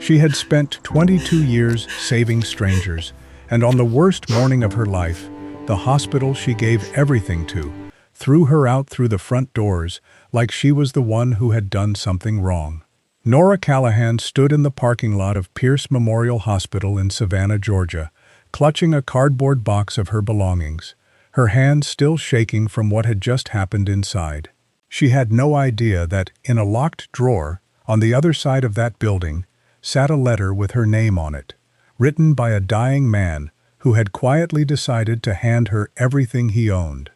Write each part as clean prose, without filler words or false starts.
She had spent 22 years saving strangers, and on the worst morning of her life, the hospital she gave everything to threw her out through the front doors like she was the one who had done something wrong. Nora Callahan stood in the parking lot of Pierce Memorial Hospital in Savannah, Georgia, clutching a cardboard box of her belongings, her hands still shaking from what had just happened inside. She had no idea that, in a locked drawer, on the other side of that building, sat a letter with her name on it, written by a dying man who had quietly decided to hand her everything he owned.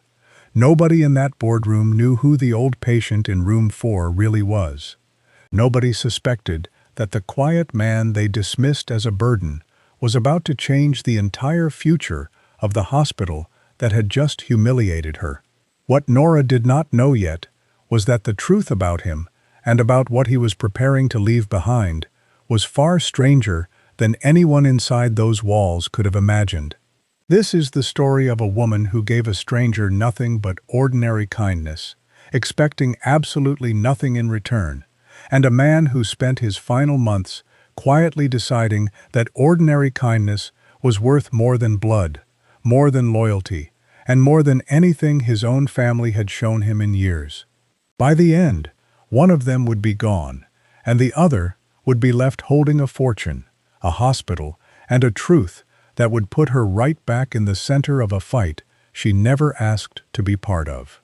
Nobody in that boardroom knew who the old patient in room 4 really was. Nobody suspected that the quiet man they dismissed as a burden was about to change the entire future of the hospital that had just humiliated her. What Nora did not know yet was that the truth about him and about what he was preparing to leave behind was far stranger than anyone inside those walls could have imagined. This is the story of a woman who gave a stranger nothing but ordinary kindness, expecting absolutely nothing in return, and a man who spent his final months quietly deciding that ordinary kindness was worth more than blood, more than loyalty, and more than anything his own family had shown him in years. By the end, one of them would be gone, and the other would be left holding a fortune, a hospital, and a truth that would put her right back in the center of a fight she never asked to be part of.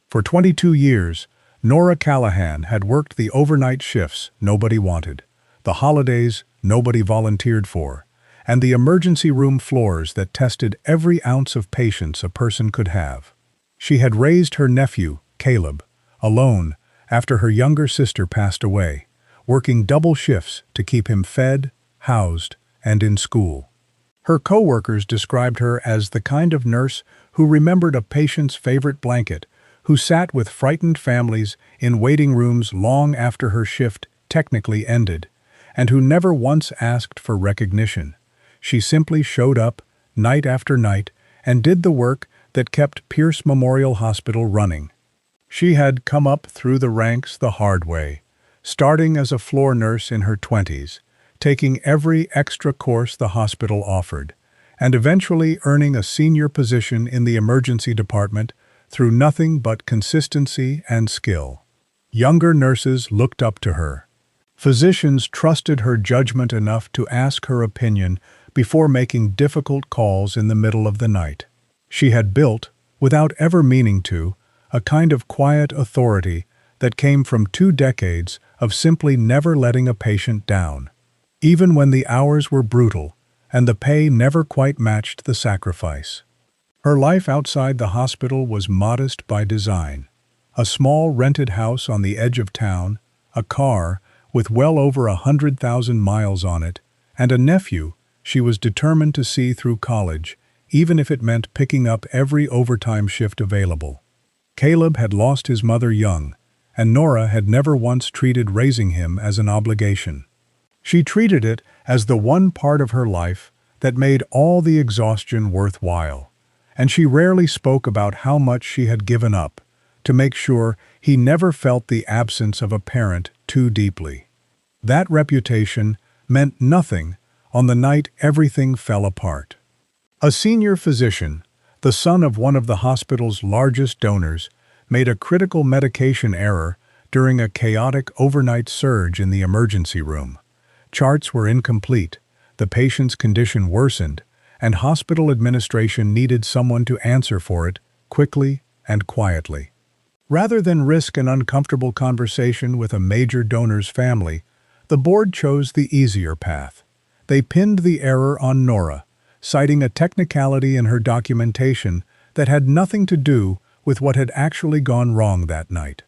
For 22 years, Nora Callahan had worked the overnight shifts nobody wanted, the holidays nobody volunteered for, and the emergency room floors that tested every ounce of patience a person could have. She had raised her nephew, Caleb, alone after her younger sister passed away, working double shifts to keep him fed, housed, and in school. Her co-workers described her as the kind of nurse who remembered a patient's favorite blanket, who sat with frightened families in waiting rooms long after her shift technically ended, and who never once asked for recognition. She simply showed up, night after night, and did the work that kept Pierce Memorial Hospital running. She had come up through the ranks the hard way, starting as a floor nurse in her 20s, taking every extra course the hospital offered, and eventually earning a senior position in the emergency department through nothing but consistency and skill. Younger nurses looked up to her. Physicians trusted her judgment enough to ask her opinion before making difficult calls in the middle of the night. She had built, without ever meaning to, a kind of quiet authority that came from 2 decades of simply never letting a patient down, even when the hours were brutal and the pay never quite matched the sacrifice. Her life outside the hospital was modest by design. A small rented house on the edge of town, a car with well over 100,000 miles on it, and a nephew she was determined to see through college, even if it meant picking up every overtime shift available. Caleb had lost his mother young, and Nora had never once treated raising him as an obligation. She treated it as the one part of her life that made all the exhaustion worthwhile, and she rarely spoke about how much she had given up to make sure he never felt the absence of a parent too deeply. That reputation meant nothing on the night everything fell apart. A senior physician, the son of one of the hospital's largest donors, made a critical medication error during a chaotic overnight surge in the emergency room. Charts were incomplete, the patient's condition worsened, and hospital administration needed someone to answer for it quickly and quietly. Rather than risk an uncomfortable conversation with a major donor's family, the board chose the easier path. They pinned the error on Nora, citing a technicality in her documentation that had nothing to do with what had actually gone wrong that night.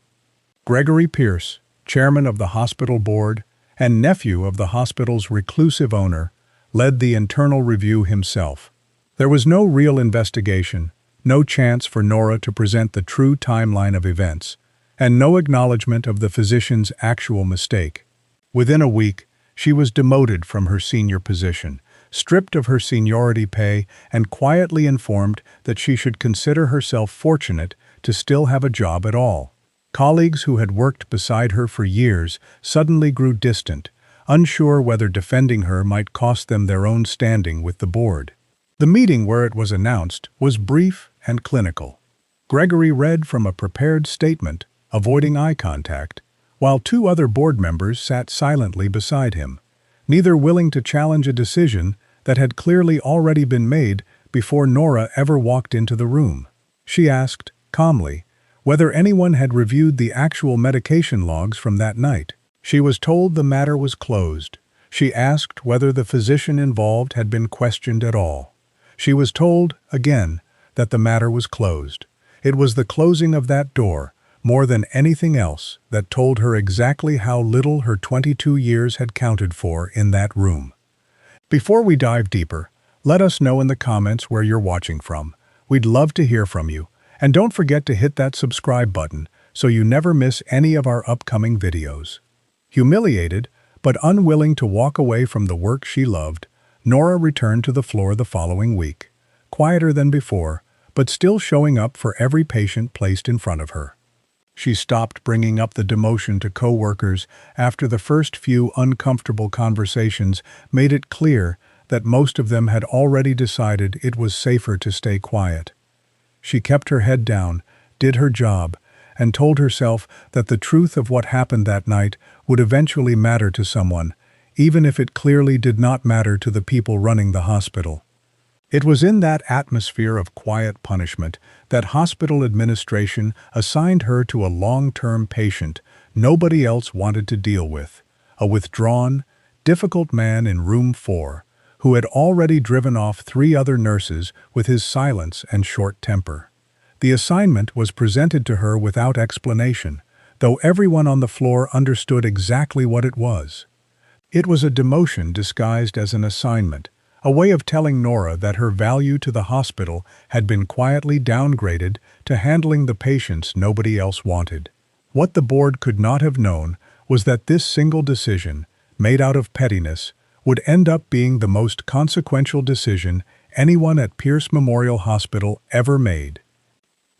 Gregory Pierce, chairman of the hospital board and nephew of the hospital's reclusive owner, led the internal review himself. There was no real investigation, no chance for Nora to present the true timeline of events, and no acknowledgement of the physician's actual mistake. Within a week, she was demoted from her senior position, stripped of her seniority pay, and quietly informed that she should consider herself fortunate to still have a job at all. Colleagues who had worked beside her for years suddenly grew distant, unsure whether defending her might cost them their own standing with the board. The meeting where it was announced was brief and clinical. Gregory read from a prepared statement, avoiding eye contact, while two other board members sat silently beside him, neither willing to challenge a decision that had clearly already been made before Nora ever walked into the room. She asked, calmly, whether anyone had reviewed the actual medication logs from that night. She was told the matter was closed. She asked whether the physician involved had been questioned at all. She was told, again, that the matter was closed. It was the closing of that door, more than anything else, that told her exactly how little her 22 years had counted for in that room. Before we dive deeper, let us know in the comments where you're watching from. We'd love to hear from you. And don't forget to hit that subscribe button so you never miss any of our upcoming videos. Humiliated, but unwilling to walk away from the work she loved, Nora returned to the floor the following week, quieter than before, but still showing up for every patient placed in front of her. She stopped bringing up the demotion to co-workers after the first few uncomfortable conversations made it clear that most of them had already decided it was safer to stay quiet. She kept her head down, did her job, and told herself that the truth of what happened that night would eventually matter to someone, even if it clearly did not matter to the people running the hospital. It was in that atmosphere of quiet punishment that hospital administration assigned her to a long-term patient nobody else wanted to deal with, a withdrawn, difficult man in room 4, who had already driven off 3 other nurses with his silence and short temper. The assignment was presented to her without explanation, though everyone on the floor understood exactly what it was. It was a demotion disguised as an assignment, a way of telling Nora that her value to the hospital had been quietly downgraded to handling the patients nobody else wanted. What the board could not have known was that this single decision, made out of pettiness, would end up being the most consequential decision anyone at Pierce Memorial Hospital ever made.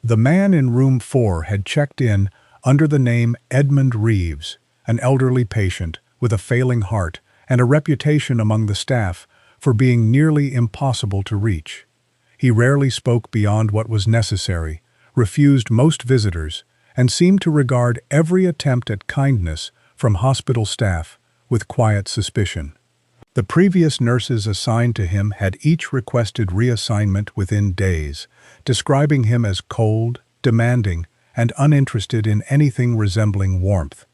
The man in room 4 had checked in under the name Edmund Reeves, an elderly patient with a failing heart and a reputation among the staff for being nearly impossible to reach. He rarely spoke beyond what was necessary, refused most visitors, and seemed to regard every attempt at kindness from hospital staff with quiet suspicion. The previous nurses assigned to him had each requested reassignment within days, describing him as cold, demanding, and uninterested in anything resembling warmth.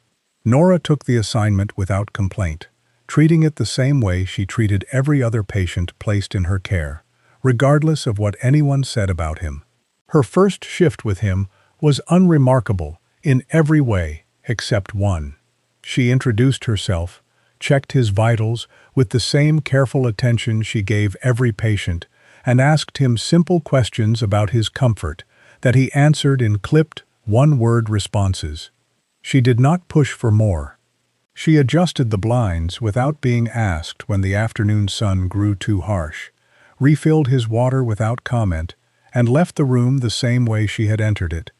Nora took the assignment without complaint, treating it the same way she treated every other patient placed in her care, regardless of what anyone said about him. Her first shift with him was unremarkable in every way except one. She introduced herself, checked his vitals with the same careful attention she gave every patient, and asked him simple questions about his comfort that he answered in clipped, one-word responses. She did not push for more. She adjusted the blinds without being asked when the afternoon sun grew too harsh, refilled his water without comment, and left the room the same way she had entered it,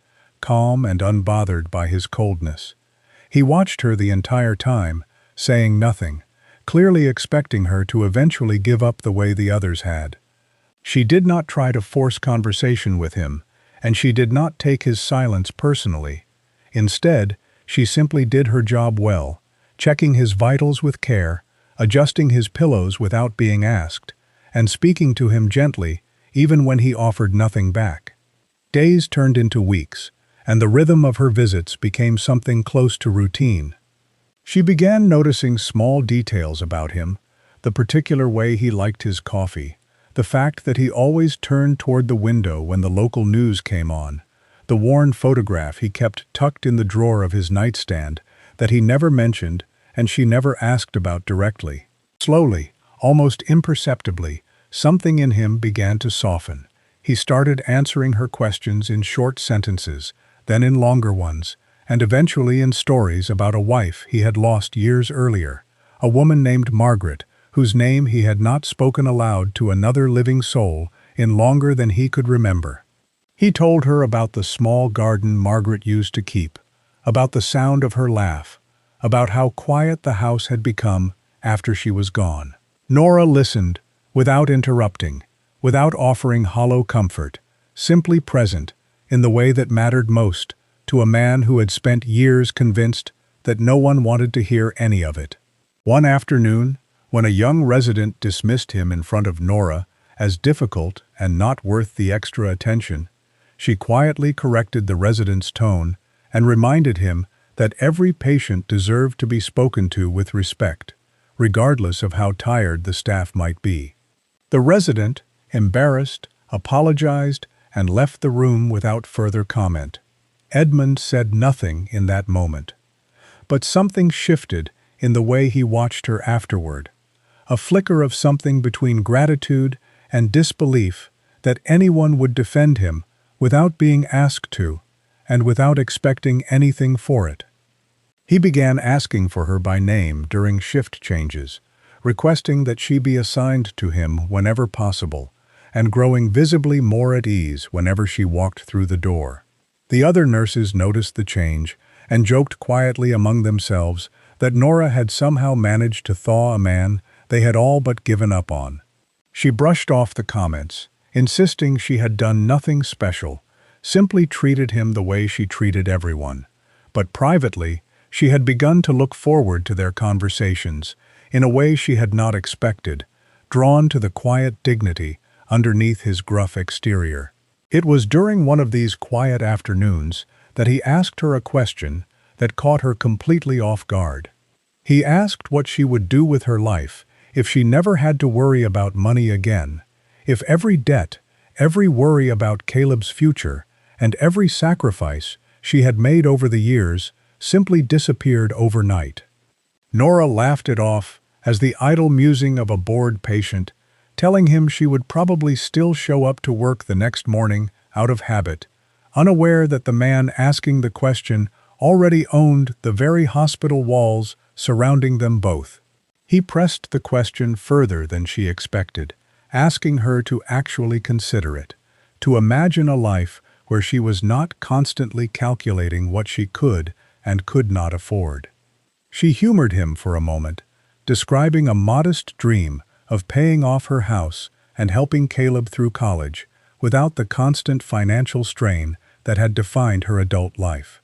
calm and unbothered by his coldness. He watched her the entire time, saying nothing, clearly expecting her to eventually give up the way the others had. She did not try to force conversation with him, and she did not take his silence personally. Instead, she simply did her job well, checking his vitals with care, adjusting his pillows without being asked, and speaking to him gently, even when he offered nothing back. Days turned into weeks, and the rhythm of her visits became something close to routine. She began noticing small details about him, the particular way he liked his coffee, the fact that he always turned toward the window when the local news came on, the worn photograph he kept tucked in the drawer of his nightstand that he never mentioned and she never asked about directly. Slowly, almost imperceptibly, something in him began to soften. He started answering her questions in short sentences, then in longer ones, and eventually in stories about a wife he had lost years earlier, a woman named Margaret, whose name he had not spoken aloud to another living soul in longer than he could remember. He told her about the small garden Margaret used to keep, about the sound of her laugh, about how quiet the house had become after she was gone. Nora listened, without interrupting, without offering hollow comfort, simply present, in the way that mattered most, to a man who had spent years convinced that no one wanted to hear any of it. One afternoon, when a young resident dismissed him in front of Nora as difficult and not worth the extra attention, she quietly corrected the resident's tone and reminded him that every patient deserved to be spoken to with respect, regardless of how tired the staff might be. The resident, embarrassed, apologized and left the room without further comment. Edmund said nothing in that moment. But something shifted in the way he watched her afterward, a flicker of something between gratitude and disbelief that anyone would defend him without being asked to, and without expecting anything for it. He began asking for her by name during shift changes, requesting that she be assigned to him whenever possible, and growing visibly more at ease whenever she walked through the door. The other nurses noticed the change and joked quietly among themselves that Nora had somehow managed to thaw a man they had all but given up on. She brushed off the comments, insisting she had done nothing special, simply treated him the way she treated everyone. But privately, she had begun to look forward to their conversations in a way she had not expected, drawn to the quiet dignity underneath his gruff exterior. It was during one of these quiet afternoons that he asked her a question that caught her completely off guard. He asked what she would do with her life if she never had to worry about money again, if every debt, every worry about Caleb's future, and every sacrifice she had made over the years simply disappeared overnight. Nora laughed it off as the idle musing of a bored patient, telling him she would probably still show up to work the next morning out of habit, unaware that the man asking the question already owned the very hospital walls surrounding them both. He pressed the question further than she expected, asking her to actually consider it, to imagine a life where she was not constantly calculating what she could and could not afford. She humored him for a moment, describing a modest dream of paying off her house and helping Caleb through college without the constant financial strain that had defined her adult life.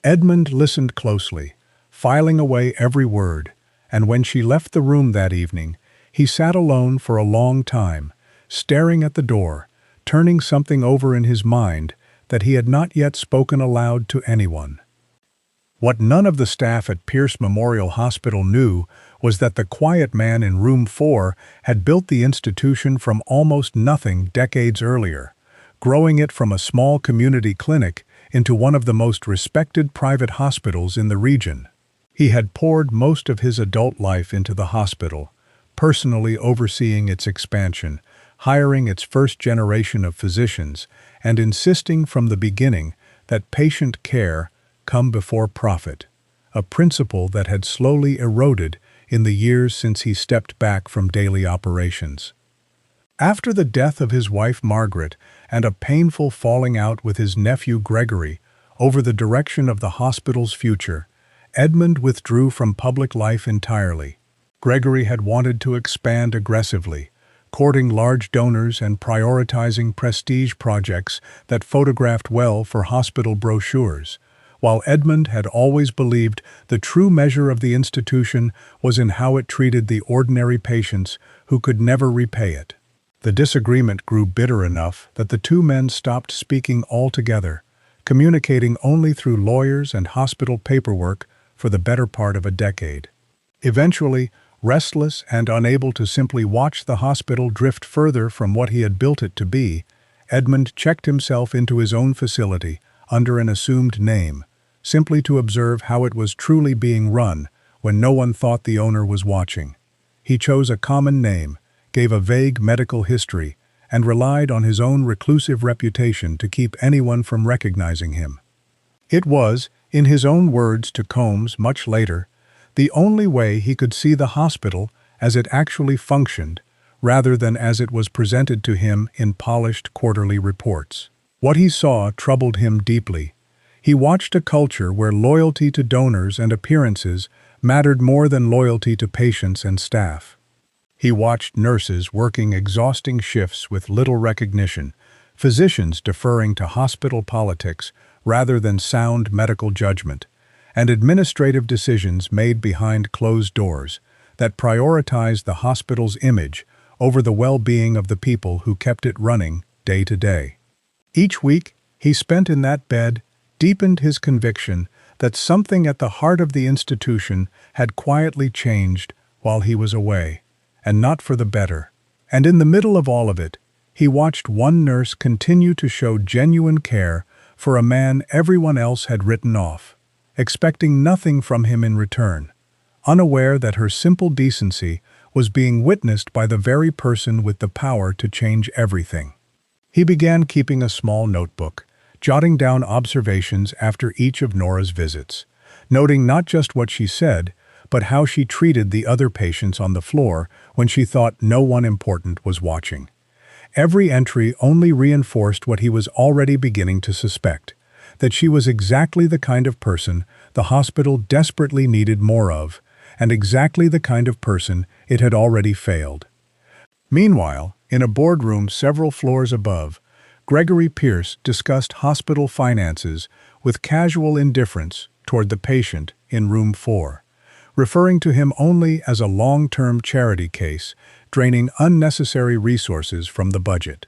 Edmund listened closely, filing away every word, and when she left the room that evening, he sat alone for a long time, staring at the door, turning something over in his mind that he had not yet spoken aloud to anyone. What none of the staff at Pierce Memorial Hospital knew was that the quiet man in room 4 had built the institution from almost nothing decades earlier, growing it from a small community clinic into one of the most respected private hospitals in the region. He had poured most of his adult life into the hospital, personally overseeing its expansion, hiring its first generation of physicians, and insisting from the beginning that patient care come before profit, a principle that had slowly eroded in the years since he stepped back from daily operations. After the death of his wife Margaret and a painful falling out with his nephew Gregory over the direction of the hospital's future, Edmund withdrew from public life entirely. Gregory had wanted to expand aggressively, courting large donors and prioritizing prestige projects that photographed well for hospital brochures, while Edmund had always believed the true measure of the institution was in how it treated the ordinary patients who could never repay it. The disagreement grew bitter enough that the two men stopped speaking altogether, communicating only through lawyers and hospital paperwork for the better part of a decade. Eventually, restless and unable to simply watch the hospital drift further from what he had built it to be, Edmund checked himself into his own facility under an assumed name, simply to observe how it was truly being run when no one thought the owner was watching. He chose a common name, gave a vague medical history, and relied on his own reclusive reputation to keep anyone from recognizing him. It was, in his own words to Combs much later, the only way he could see the hospital as it actually functioned, rather than as it was presented to him in polished quarterly reports. What he saw troubled him deeply. He watched a culture where loyalty to donors and appearances mattered more than loyalty to patients and staff. He watched nurses working exhausting shifts with little recognition, physicians deferring to hospital politics rather than sound medical judgment, and administrative decisions made behind closed doors that prioritized the hospital's image over the well-being of the people who kept it running day to day. Each week he spent in that bed deepened his conviction that something at the heart of the institution had quietly changed while he was away, and not for the better. And in the middle of all of it, he watched one nurse continue to show genuine care for a man everyone else had written off, expecting nothing from him in return, unaware that her simple decency was being witnessed by the very person with the power to change everything. He began keeping a small notebook, jotting down observations after each of Nora's visits, noting not just what she said, but how she treated the other patients on the floor when she thought no one important was watching. Every entry only reinforced what he was already beginning to suspect, that she was exactly the kind of person the hospital desperately needed more of, and exactly the kind of person it had already failed. Meanwhile, in a boardroom several floors above, Gregory Pierce discussed hospital finances with casual indifference toward the patient in room 4, referring to him only as a long-term charity case, draining unnecessary resources from the budget.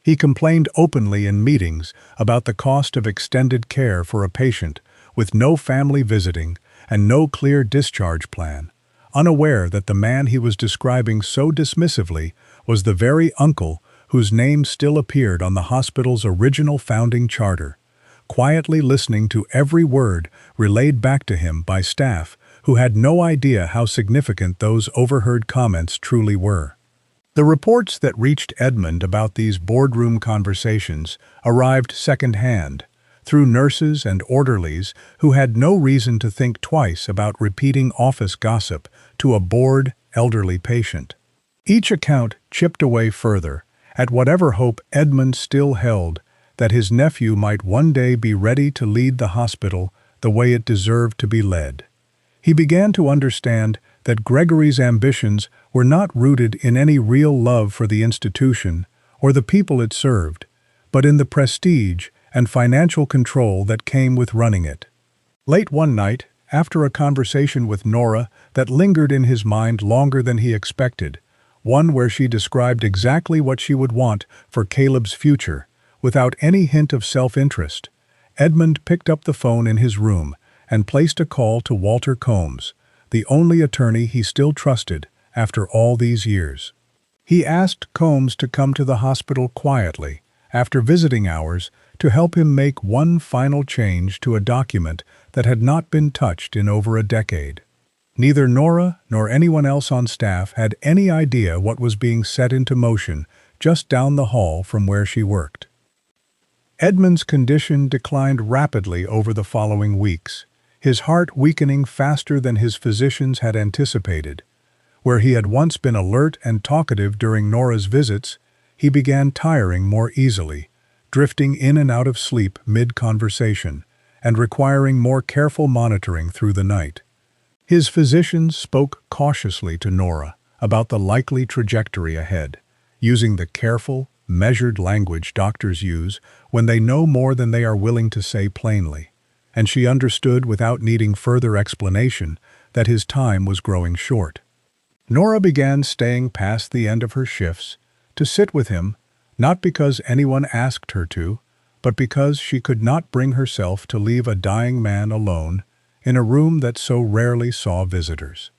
He complained openly in meetings about the cost of extended care for a patient with no family visiting and no clear discharge plan, unaware that the man he was describing so dismissively was the very uncle whose name still appeared on the hospital's original founding charter, quietly listening to every word relayed back to him by staff who had no idea how significant those overheard comments truly were. The reports that reached Edmund about these boardroom conversations arrived secondhand, through nurses and orderlies who had no reason to think twice about repeating office gossip to a bored, elderly patient. Each account chipped away further at whatever hope Edmund still held that his nephew might one day be ready to lead the hospital the way it deserved to be led. He began to understand that Gregory's ambitions were not rooted in any real love for the institution or the people it served, but in the prestige and financial control that came with running it. Late one night, after a conversation with Nora that lingered in his mind longer than he expected, one where she described exactly what she would want for Caleb's future, without any hint of self-interest, Edmund picked up the phone in his room and placed a call to Walter Combs, the only attorney he still trusted after all these years. He asked Combs to come to the hospital quietly, after visiting hours, to help him make one final change to a document that had not been touched in over a decade. Neither Nora nor anyone else on staff had any idea what was being set into motion just down the hall from where she worked. Edmund's condition declined rapidly over the following weeks, his heart weakening faster than his physicians had anticipated. Where he had once been alert and talkative during Nora's visits, he began tiring more easily, drifting in and out of sleep mid-conversation, and requiring more careful monitoring through the night. His physicians spoke cautiously to Nora about the likely trajectory ahead, using the careful, measured language doctors use when they know more than they are willing to say plainly, and she understood without needing further explanation that his time was growing short. Nora began staying past the end of her shifts to sit with him, not because anyone asked her to, but because she could not bring herself to leave a dying man alone in a room that so rarely saw visitors.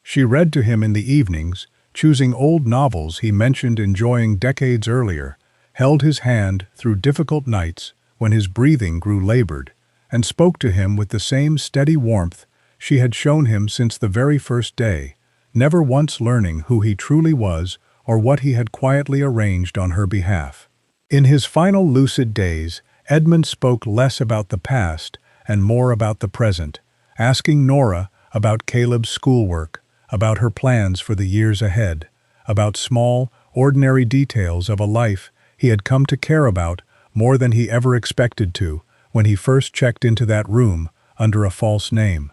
She read to him in the evenings, choosing old novels he mentioned enjoying decades earlier, held his hand through difficult nights when his breathing grew labored, and spoke to him with the same steady warmth she had shown him since the very first day, never once learning who he truly was or what he had quietly arranged on her behalf. In his final lucid days, Edmund spoke less about the past and more about the present, asking Nora about Caleb's schoolwork, about her plans for the years ahead, about small, ordinary details of a life he had come to care about more than he ever expected to when he first checked into that room under a false name.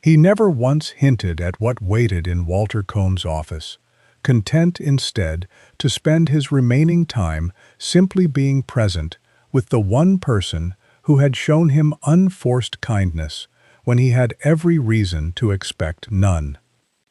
He never once hinted at what waited in Walter Combs' office, content instead to spend his remaining time simply being present with the one person who had shown him unforced kindness when he had every reason to expect none.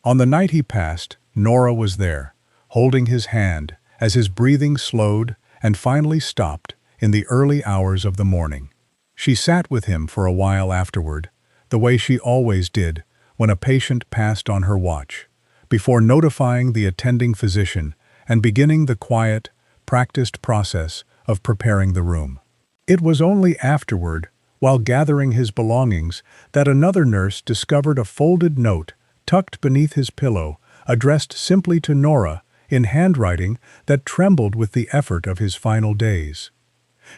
On the night he passed, Nora was there, holding his hand as his breathing slowed and finally stopped in the early hours of the morning. She sat with him for a while afterward, the way she always did when a patient passed on her watch, before notifying the attending physician and beginning the quiet, practiced process of preparing the room. It was only afterward, while gathering his belongings, that another nurse discovered a folded note tucked beneath his pillow, addressed simply to Nora in handwriting that trembled with the effort of his final days.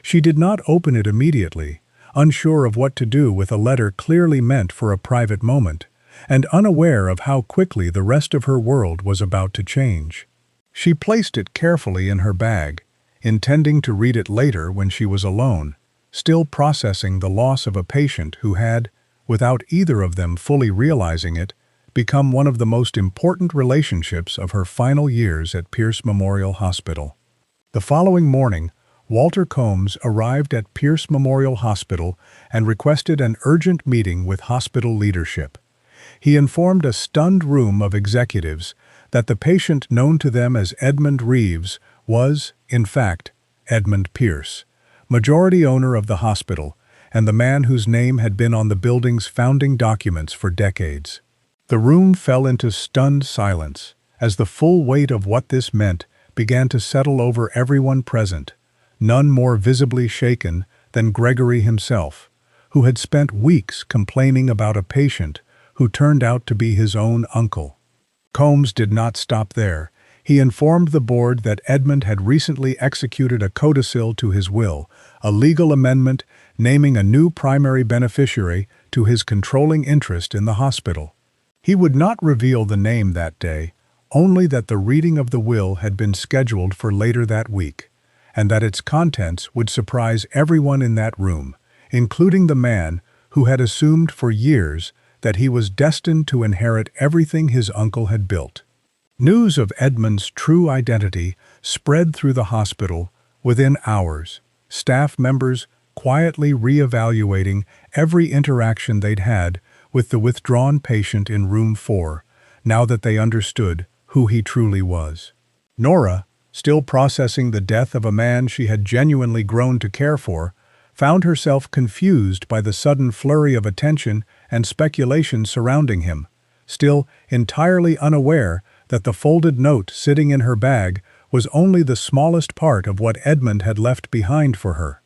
She did not open it immediately, unsure of what to do with a letter clearly meant for a private moment, and unaware of how quickly the rest of her world was about to change. She placed it carefully in her bag, intending to read it later when she was alone, still processing the loss of a patient who had, without either of them fully realizing it, become one of the most important relationships of her final years at Pierce Memorial Hospital. The following morning, Walter Combs arrived at Pierce Memorial Hospital and requested an urgent meeting with hospital leadership. He informed a stunned room of executives that the patient known to them as Edmund Reeves was, in fact, Edmund Pierce, majority owner of the hospital and the man whose name had been on the building's founding documents for decades. The room fell into stunned silence as the full weight of what this meant began to settle over everyone present, none more visibly shaken than Gregory himself, who had spent weeks complaining about a patient who turned out to be his own uncle. Combs did not stop there. He informed the board that Edmund had recently executed a codicil to his will, a legal amendment naming a new primary beneficiary to his controlling interest in the hospital. He would not reveal the name that day, only that the reading of the will had been scheduled for later that week, and that its contents would surprise everyone in that room, including the man who had assumed for years that he was destined to inherit everything his uncle had built. News of Edmund's true identity spread through the hospital within hours, staff members quietly re-evaluating every interaction they'd had with the withdrawn patient in room 4, now that they understood who he truly was. Nora, still processing the death of a man she had genuinely grown to care for, found herself confused by the sudden flurry of attention and speculation surrounding him, still entirely unaware that the folded note sitting in her bag was only the smallest part of what Edmund had left behind for her.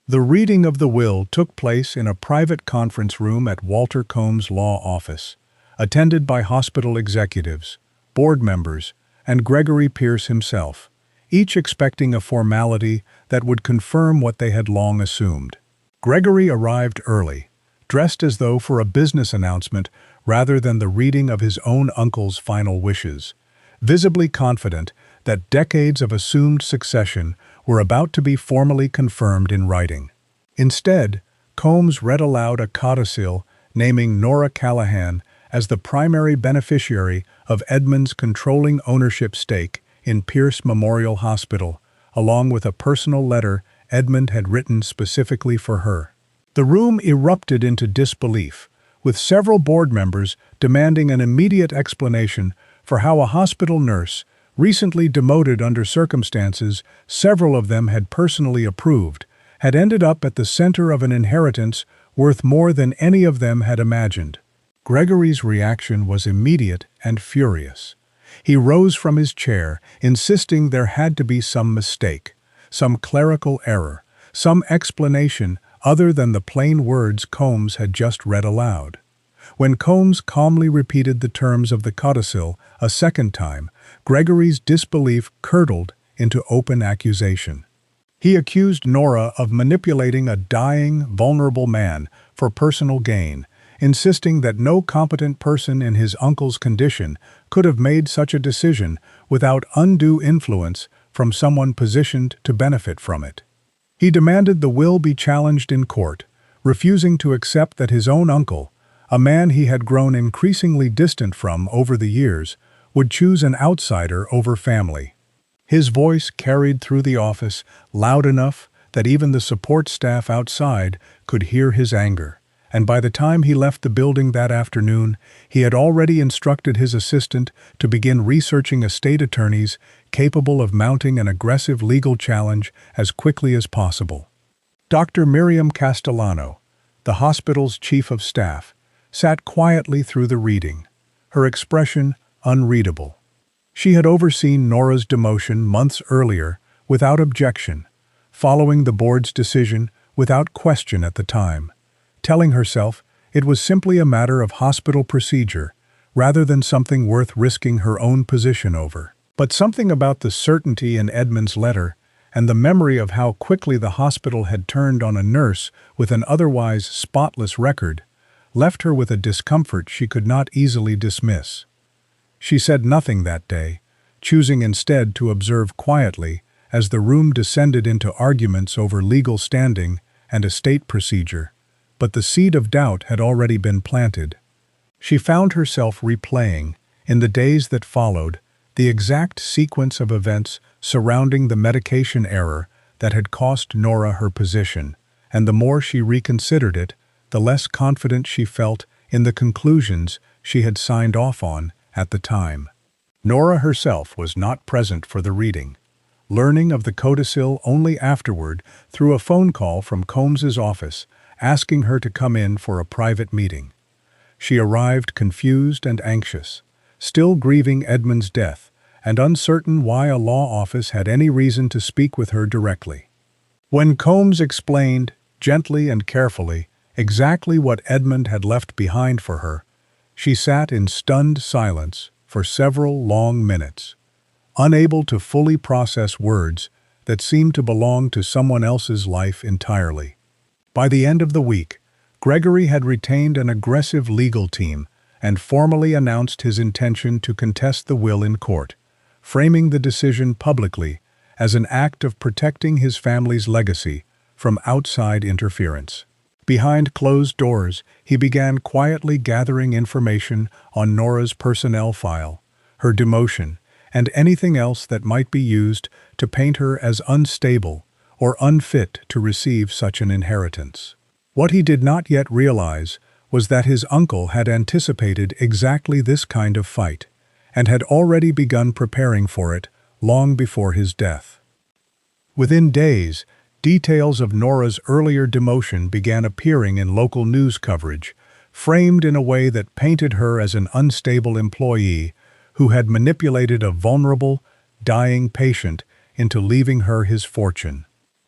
The reading of the will took place in a private conference room at Walter Combs' law office, attended by hospital executives, board members, and Gregory Pierce himself, each expecting a formality that would confirm what they had long assumed. Gregory arrived early, dressed as though for a business announcement rather than the reading of his own uncle's final wishes, visibly confident that decades of assumed succession were about to be formally confirmed in writing. Instead, Combs read aloud a codicil naming Nora Callahan as the primary beneficiary of Edmund's controlling ownership stake in Pierce Memorial Hospital, along with a personal letter Edmund had written specifically for her. The room erupted into disbelief, with several board members demanding an immediate explanation for how a hospital nurse, recently demoted under circumstances several of them had personally approved, had ended up at the center of an inheritance worth more than any of them had imagined. Gregory's reaction was immediate and furious. He rose from his chair, insisting there had to be some mistake, some clerical error, some explanation other than the plain words Combs had just read aloud. When Combs calmly repeated the terms of the codicil a second time, Gregory's disbelief curdled into open accusation. He accused Nora of manipulating a dying, vulnerable man for personal gain, insisting that no competent person in his uncle's condition could have made such a decision without undue influence from someone positioned to benefit from it. He demanded the will be challenged in court, refusing to accept that his own uncle, A man he had grown increasingly distant from over the years would choose an outsider over family. His voice carried through the office loud enough that even the support staff outside could hear his anger, and by the time he left the building that afternoon, he had already instructed his assistant to begin researching estate attorneys capable of mounting an aggressive legal challenge as quickly as possible. Dr. Miriam Castellano, the hospital's chief of staff, sat quietly through the reading, her expression unreadable. She had overseen Nora's demotion months earlier without objection, following the board's decision without question at the time, telling herself it was simply a matter of hospital procedure rather than something worth risking her own position over. But something about the certainty in Edmund's letter and the memory of how quickly the hospital had turned on a nurse with an otherwise spotless record left her with a discomfort she could not easily dismiss. She said nothing that day, choosing instead to observe quietly as the room descended into arguments over legal standing and estate procedure, but the seed of doubt had already been planted. She found herself replaying, in the days that followed, the exact sequence of events surrounding the medication error that had cost Nora her position, and the more she reconsidered it, the less confident she felt in the conclusions she had signed off on at the time. Nora herself was not present for the reading, learning of the codicil only afterward through a phone call from Combs's office asking her to come in for a private meeting. She arrived confused and anxious, still grieving Edmund's death and uncertain why a law office had any reason to speak with her directly. When Combs explained, gently and carefully, exactly what Edmund had left behind for her, she sat in stunned silence for several long minutes, unable to fully process words that seemed to belong to someone else's life entirely. By the end of the week, Gregory had retained an aggressive legal team and formally announced his intention to contest the will in court, framing the decision publicly as an act of protecting his family's legacy from outside interference. Behind closed doors, he began quietly gathering information on Nora's personnel file, her demotion, and anything else that might be used to paint her as unstable or unfit to receive such an inheritance. What he did not yet realize was that his uncle had anticipated exactly this kind of fight and had already begun preparing for it long before his death. Within days, details of Nora's earlier demotion began appearing in local news coverage, framed in a way that painted her as an unstable employee who had manipulated a vulnerable, dying patient into leaving her his fortune.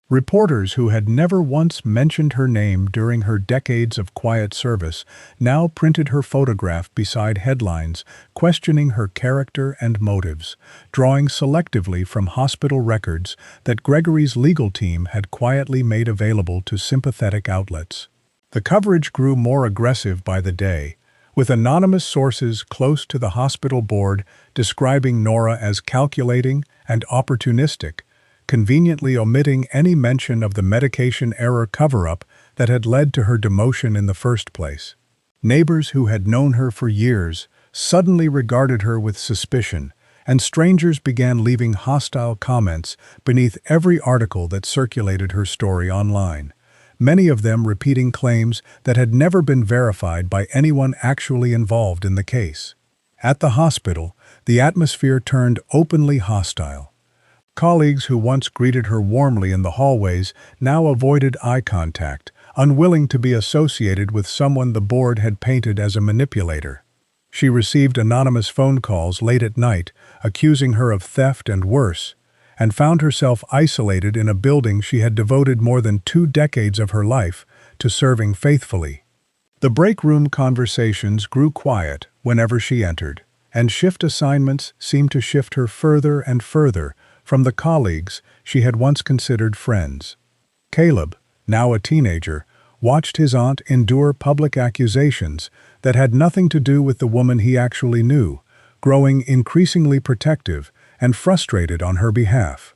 Reporters who had never once mentioned her name during her decades of quiet service now printed her photograph beside headlines questioning her character and motives, drawing selectively from hospital records that Gregory's legal team had quietly made available to sympathetic outlets. The coverage grew more aggressive by the day, with anonymous sources close to the hospital board describing Nora as calculating and opportunistic, conveniently omitting any mention of the medication error cover-up that had led to her demotion in the first place. Neighbors who had known her for years suddenly regarded her with suspicion, and strangers began leaving hostile comments beneath every article that circulated her story online, many of them repeating claims that had never been verified by anyone actually involved in the case. At the hospital, the atmosphere turned openly hostile. Colleagues who once greeted her warmly in the hallways now avoided eye contact, unwilling to be associated with someone the board had painted as a manipulator. She received anonymous phone calls late at night, accusing her of theft and worse, and found herself isolated in a building she had devoted more than 2 decades of her life to serving faithfully. The break room conversations grew quiet whenever she entered, and shift assignments seemed to shift her further and further from the colleagues she had once considered friends. Caleb, now a teenager, watched his aunt endure public accusations that had nothing to do with the woman he actually knew, growing increasingly protective and frustrated on her behalf.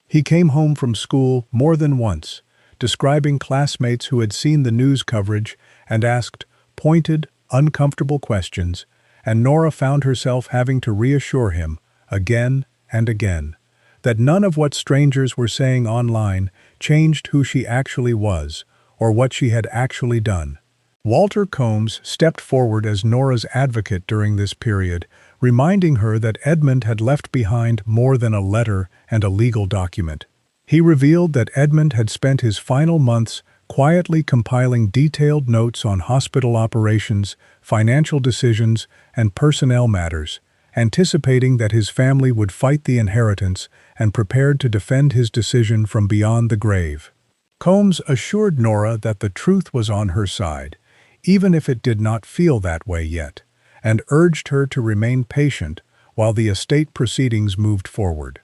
He came home from school more than once, describing classmates who had seen the news coverage and asked pointed, uncomfortable questions, and Nora found herself having to reassure him, again and again, that none of what strangers were saying online changed who she actually was or what she had actually done. Walter Combs stepped forward as Nora's advocate during this period, reminding her that Edmund had left behind more than a letter and a legal document. He revealed that Edmund had spent his final months quietly compiling detailed notes on hospital operations, financial decisions, and personnel matters, anticipating that his family would fight the inheritance and prepared to defend his decision from beyond the grave. Combs assured Nora that the truth was on her side, even if it did not feel that way yet, and urged her to remain patient while the estate proceedings moved forward.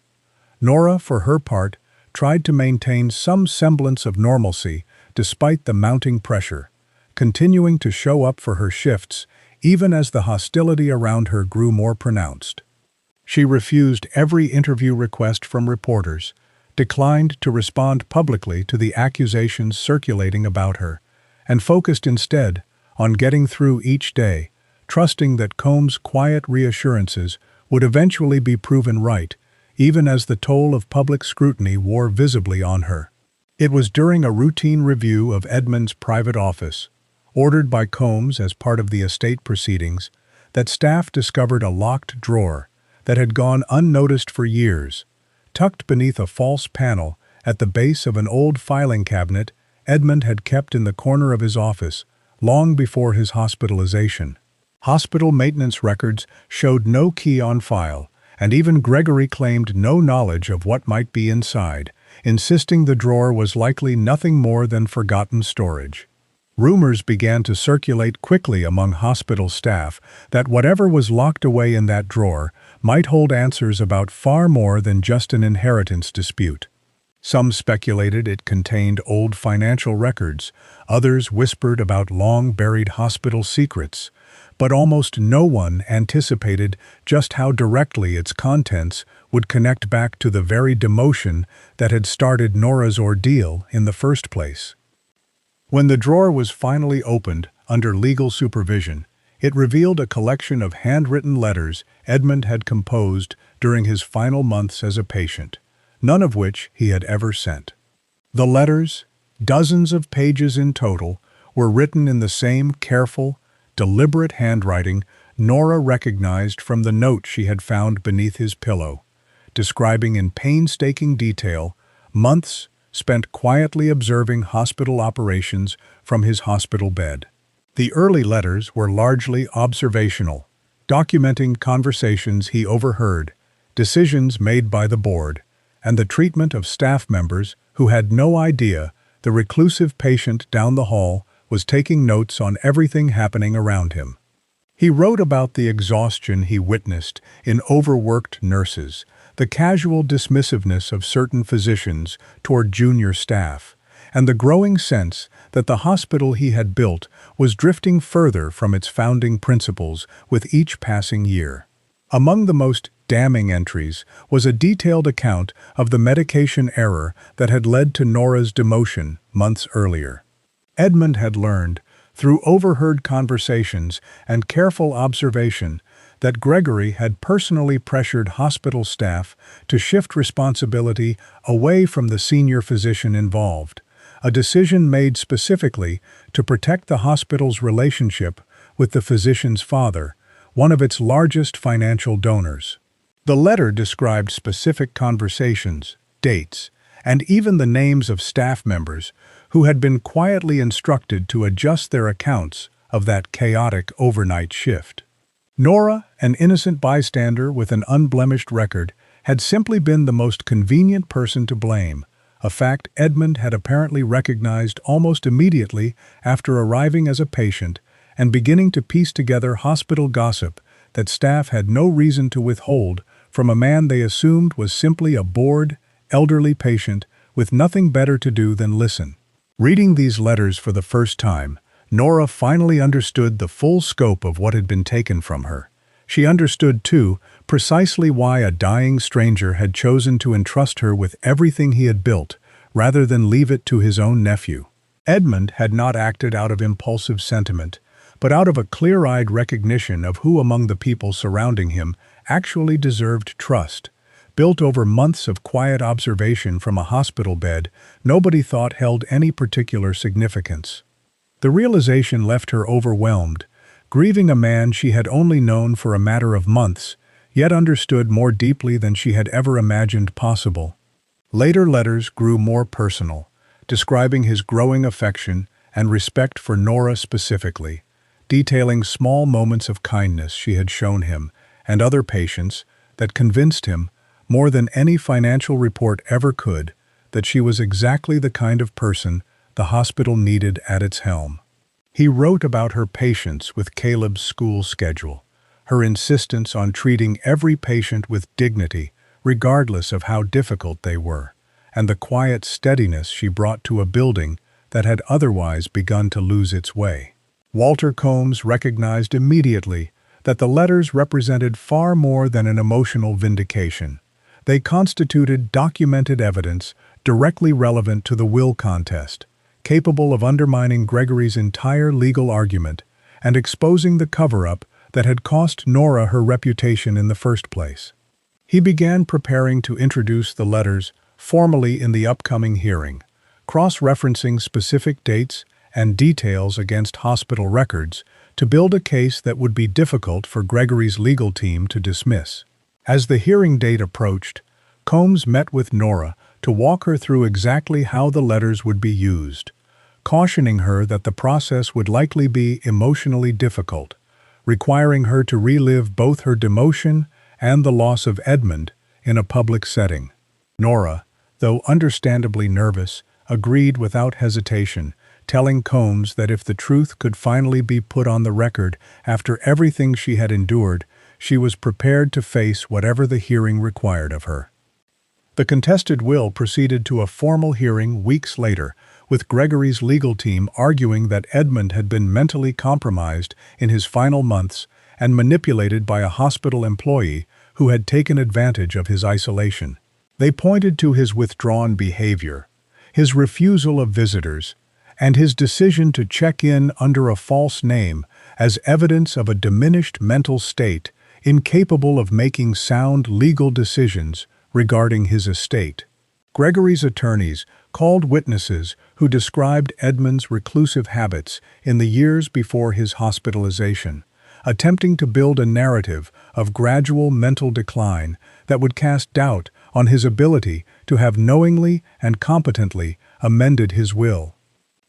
Nora, for her part, tried to maintain some semblance of normalcy despite the mounting pressure, continuing to show up for her shifts even as the hostility around her grew more pronounced. She refused every interview request from reporters, declined to respond publicly to the accusations circulating about her, and focused instead on getting through each day, trusting that Combs' quiet reassurances would eventually be proven right, even as the toll of public scrutiny wore visibly on her. It was during a routine review of Edmund's private office, ordered by Combs as part of the estate proceedings, that staff discovered a locked drawer that had gone unnoticed for years. Tucked beneath a false panel at the base of an old filing cabinet Edmund had kept in the corner of his office long before his hospitalization. Hospital maintenance records showed no key on file, and even Gregory claimed no knowledge of what might be inside, insisting the drawer was likely nothing more than forgotten storage. Rumors began to circulate quickly among hospital staff that whatever was locked away in that drawer might hold answers about far more than just an inheritance dispute. Some speculated it contained old financial records, others whispered about long-buried hospital secrets, but almost no one anticipated just how directly its contents would connect back to the very demotion that had started Nora's ordeal in the first place. When the drawer was finally opened under legal supervision, it revealed a collection of handwritten letters Edmund had composed during his final months as a patient, none of which he had ever sent. The letters, dozens of pages in total, were written in the same careful, deliberate handwriting Nora recognized from the note she had found beneath his pillow, describing in painstaking detail months spent quietly observing hospital operations from his hospital bed. The early letters were largely observational, documenting conversations he overheard, decisions made by the board, and the treatment of staff members who had no idea the reclusive patient down the hall was taking notes on everything happening around him. He wrote about the exhaustion he witnessed in overworked nurses, the casual dismissiveness of certain physicians toward junior staff, and the growing sense that the hospital he had built was drifting further from its founding principles with each passing year. Among the most damning entries was a detailed account of the medication error that had led to Nora's demotion months earlier. Edmund had learned, through overheard conversations and careful observation, that Gregory had personally pressured hospital staff to shift responsibility away from the senior physician involved, a decision made specifically to protect the hospital's relationship with the physician's father, one of its largest financial donors. The letter described specific conversations, dates, and even the names of staff members who had been quietly instructed to adjust their accounts of that chaotic overnight shift. Nora, an innocent bystander with an unblemished record, had simply been the most convenient person to blame, a fact Edmund had apparently recognized almost immediately after arriving as a patient and beginning to piece together hospital gossip that staff had no reason to withhold from a man they assumed was simply a bored, elderly patient with nothing better to do than listen. Reading these letters for the first time, Nora finally understood the full scope of what had been taken from her. She understood, too, precisely why a dying stranger had chosen to entrust her with everything he had built, rather than leave it to his own nephew. Edmund had not acted out of impulsive sentiment, but out of a clear-eyed recognition of who among the people surrounding him actually deserved trust. Built over months of quiet observation from a hospital bed, nobody thought held any particular significance. The realization left her overwhelmed, grieving a man she had only known for a matter of months, yet understood more deeply than she had ever imagined possible. Later letters grew more personal, describing his growing affection and respect for Nora specifically, detailing small moments of kindness she had shown him and other patients that convinced him, more than any financial report ever could, that she was exactly the kind of person the hospital needed at its helm. He wrote about her patience with Caleb's school schedule, her insistence on treating every patient with dignity, regardless of how difficult they were, and the quiet steadiness she brought to a building that had otherwise begun to lose its way. Walter Combs recognized immediately that the letters represented far more than an emotional vindication. They constituted documented evidence directly relevant to the will contest, capable of undermining Gregory's entire legal argument and exposing the cover-up that had cost Nora her reputation in the first place. He began preparing to introduce the letters formally in the upcoming hearing, cross-referencing specific dates and details against hospital records to build a case that would be difficult for Gregory's legal team to dismiss. As the hearing date approached, Combs met with Nora to walk her through exactly how the letters would be used, cautioning her that the process would likely be emotionally difficult, requiring her to relive both her demotion and the loss of Edmund in a public setting. Nora, though understandably nervous, agreed without hesitation, telling Combs that if the truth could finally be put on the record after everything she had endured, she was prepared to face whatever the hearing required of her. The contested will proceeded to a formal hearing weeks later, with Gregory's legal team arguing that Edmund had been mentally compromised in his final months and manipulated by a hospital employee who had taken advantage of his isolation. They pointed to his withdrawn behavior, his refusal of visitors, and his decision to check in under a false name as evidence of a diminished mental state incapable of making sound legal decisions regarding his estate. Gregory's attorneys called witnesses who described Edmund's reclusive habits in the years before his hospitalization, attempting to build a narrative of gradual mental decline that would cast doubt on his ability to have knowingly and competently amended his will.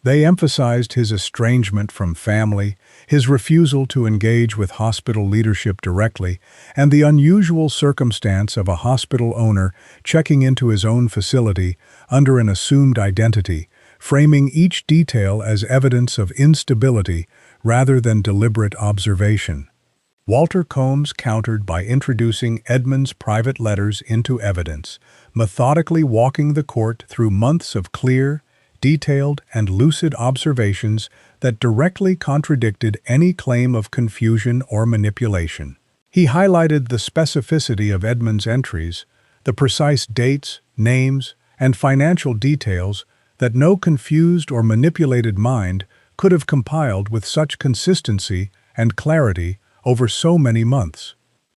They emphasized his estrangement from family, his refusal to engage with hospital leadership directly, and the unusual circumstance of a hospital owner checking into his own facility under an assumed identity, framing each detail as evidence of instability rather than deliberate observation. Walter Combs countered by introducing Edmund's private letters into evidence, methodically walking the court through months of clear, detailed, and lucid observations that directly contradicted any claim of confusion or manipulation. He highlighted the specificity of Edmund's entries, the precise dates, names, and financial details that no confused or manipulated mind could have compiled with such consistency and clarity over so many months.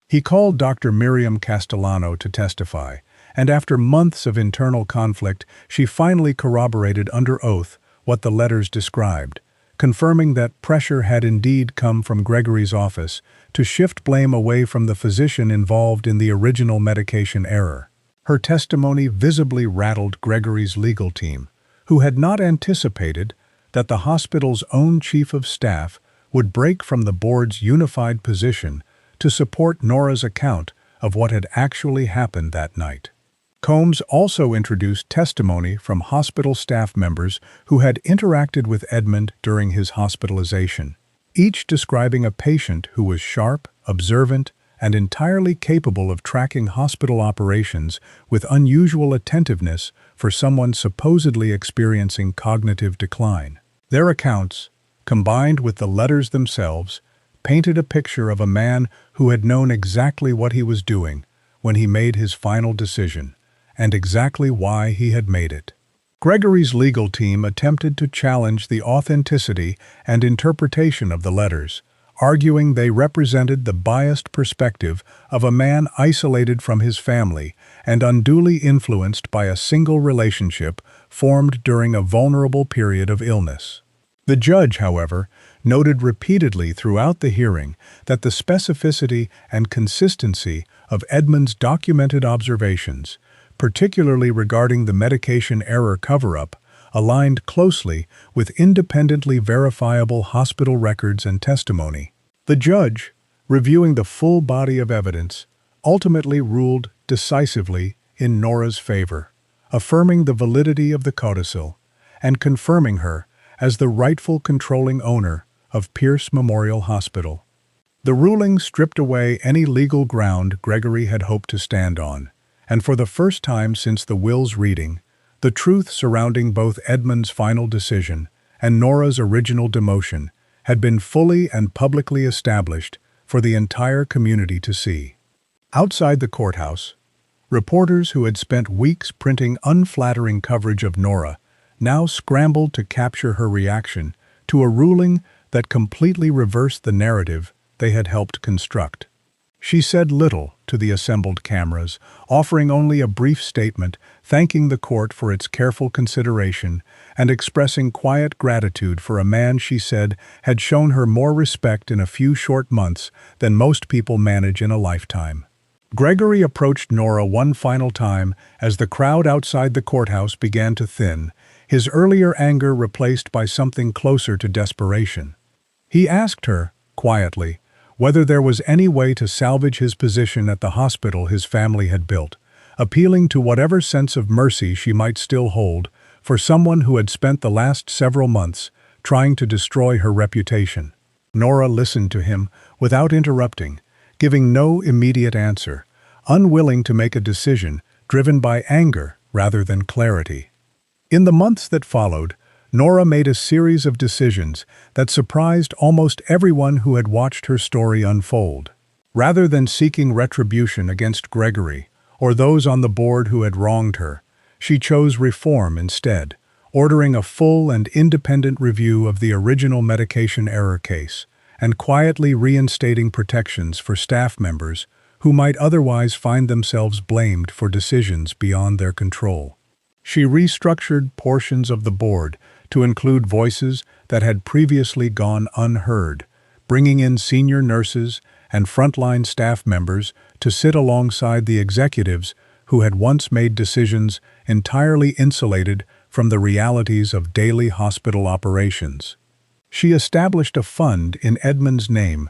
He called Dr. Miriam Castellano to testify, and after months of internal conflict, she finally corroborated under oath what the letters described, confirming that pressure had indeed come from Gregory's office to shift blame away from the physician involved in the original medication error. Her testimony visibly rattled Gregory's legal team, who had not anticipated that the hospital's own chief of staff would break from the board's unified position to support Nora's account of what had actually happened that night. Combs also introduced testimony from hospital staff members who had interacted with Edmund during his hospitalization, each describing a patient who was sharp, observant, and entirely capable of tracking hospital operations with unusual attentiveness for someone supposedly experiencing cognitive decline. Their accounts, combined with the letters themselves, painted a picture of a man who had known exactly what he was doing when he made his final decision, and exactly why he had made it. Gregory's legal team attempted to challenge the authenticity and interpretation of the letters, arguing they represented the biased perspective of a man isolated from his family and unduly influenced by a single relationship formed during a vulnerable period of illness. The judge, however, noted repeatedly throughout the hearing that the specificity and consistency of Edmund's documented observations, particularly regarding the medication error cover-up, aligned closely with independently verifiable hospital records and testimony. The judge, reviewing the full body of evidence, ultimately ruled decisively in Nora's favor, affirming the validity of the codicil and confirming her as the rightful controlling owner of Pierce Memorial Hospital. The ruling stripped away any legal ground Gregory had hoped to stand on, and for the first time since the will's reading, the truth surrounding both Edmund's final decision and Nora's original demotion had been fully and publicly established for the entire community to see. Outside the courthouse, reporters who had spent weeks printing unflattering coverage of Nora now scrambled to capture her reaction to a ruling that completely reversed the narrative they had helped construct. She said little to the assembled cameras, offering only a brief statement thanking the court for its careful consideration and expressing quiet gratitude for a man she said had shown her more respect in a few short months than most people manage in a lifetime. Gregory approached Nora one final time as the crowd outside the courthouse began to thin, his earlier anger replaced by something closer to desperation. He asked her, quietly, whether there was any way to salvage his position at the hospital his family had built, appealing to whatever sense of mercy she might still hold for someone who had spent the last several months trying to destroy her reputation. Nora listened to him without interrupting, giving no immediate answer, unwilling to make a decision driven by anger rather than clarity. In the months that followed, Nora made a series of decisions that surprised almost everyone who had watched her story unfold. Rather than seeking retribution against Gregory or those on the board who had wronged her, she chose reform instead, ordering a full and independent review of the original medication error case and quietly reinstating protections for staff members who might otherwise find themselves blamed for decisions beyond their control. She restructured portions of the board to include voices that had previously gone unheard, bringing in senior nurses and frontline staff members to sit alongside the executives who had once made decisions entirely insulated from the realities of daily hospital operations. She established a fund in Edmund's name,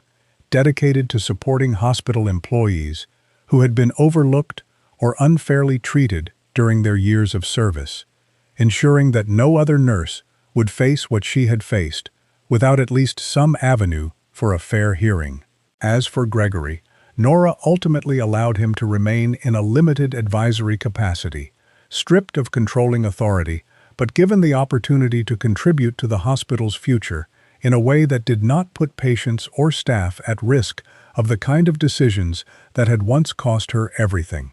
dedicated to supporting hospital employees who had been overlooked or unfairly treated during their years of service, ensuring that no other nurse would face what she had faced without at least some avenue for a fair hearing. As for Gregory, Nora ultimately allowed him to remain in a limited advisory capacity, stripped of controlling authority, but given the opportunity to contribute to the hospital's future in a way that did not put patients or staff at risk of the kind of decisions that had once cost her everything.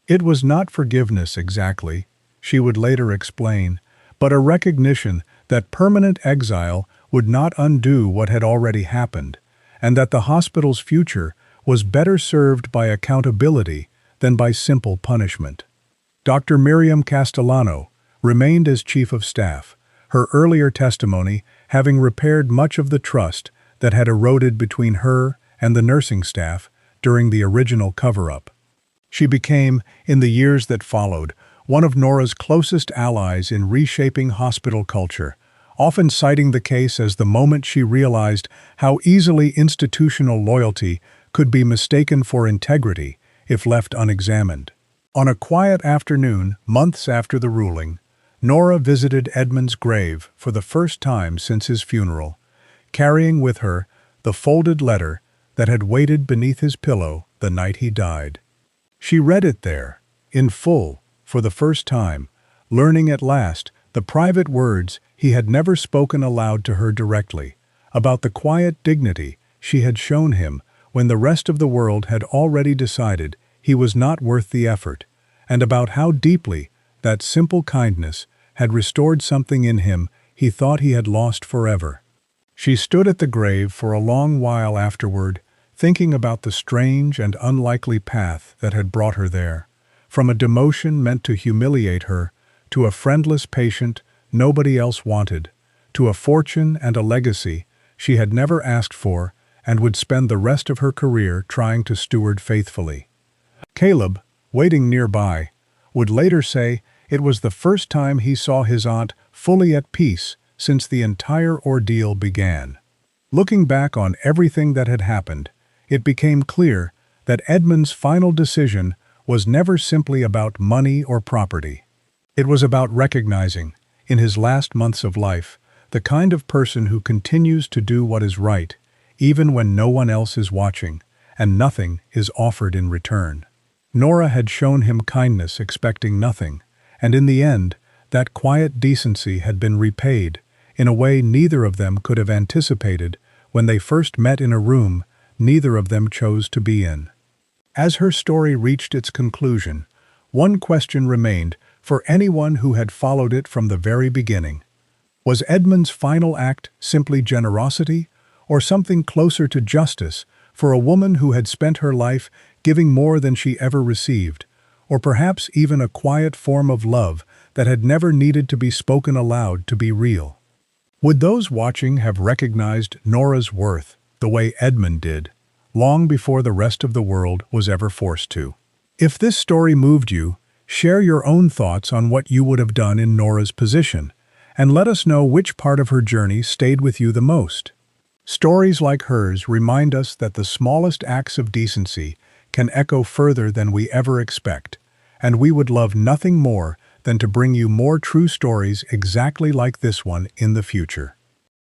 It was not forgiveness exactly, she would later explain, but a recognition that permanent exile would not undo what had already happened, and that the hospital's future was better served by accountability than by simple punishment. Dr. Miriam Castellano remained as chief of staff, her earlier testimony having repaired much of the trust that had eroded between her and the nursing staff during the original cover-up. She became, in the years that followed, one of Nora's closest allies in reshaping hospital culture, often citing the case as the moment she realized how easily institutional loyalty could be mistaken for integrity if left unexamined. On a quiet afternoon, months after the ruling, Nora visited Edmund's grave for the first time since his funeral, carrying with her the folded letter that had waited beneath his pillow the night he died. She read it there, in full, for the first time, learning at last the private words he had never spoken aloud to her directly, about the quiet dignity she had shown him when the rest of the world had already decided he was not worth the effort, and about how deeply that simple kindness had restored something in him he thought he had lost forever. She stood at the grave for a long while afterward, thinking about the strange and unlikely path that had brought her there. From a demotion meant to humiliate her, to a friendless patient nobody else wanted, to a fortune and a legacy she had never asked for and would spend the rest of her career trying to steward faithfully. Caleb, waiting nearby, would later say it was the first time he saw his aunt fully at peace since the entire ordeal began. Looking back on everything that had happened, it became clear that Edmund's final decision was never simply about money or property. It was about recognizing, in his last months of life, the kind of person who continues to do what is right, even when no one else is watching, and nothing is offered in return. Nora had shown him kindness expecting nothing, and in the end, that quiet decency had been repaid in a way neither of them could have anticipated when they first met in a room neither of them chose to be in. As her story reached its conclusion, one question remained for anyone who had followed it from the very beginning. Was Edmund's final act simply generosity, or something closer to justice for a woman who had spent her life giving more than she ever received, or perhaps even a quiet form of love that had never needed to be spoken aloud to be real? Would those watching have recognized Nora's worth the way Edmund did, long before the rest of the world was ever forced to? If this story moved you, share your own thoughts on what you would have done in Nora's position, and let us know which part of her journey stayed with you the most. Stories like hers remind us that the smallest acts of decency can echo further than we ever expect, and we would love nothing more than to bring you more true stories exactly like this one in the future.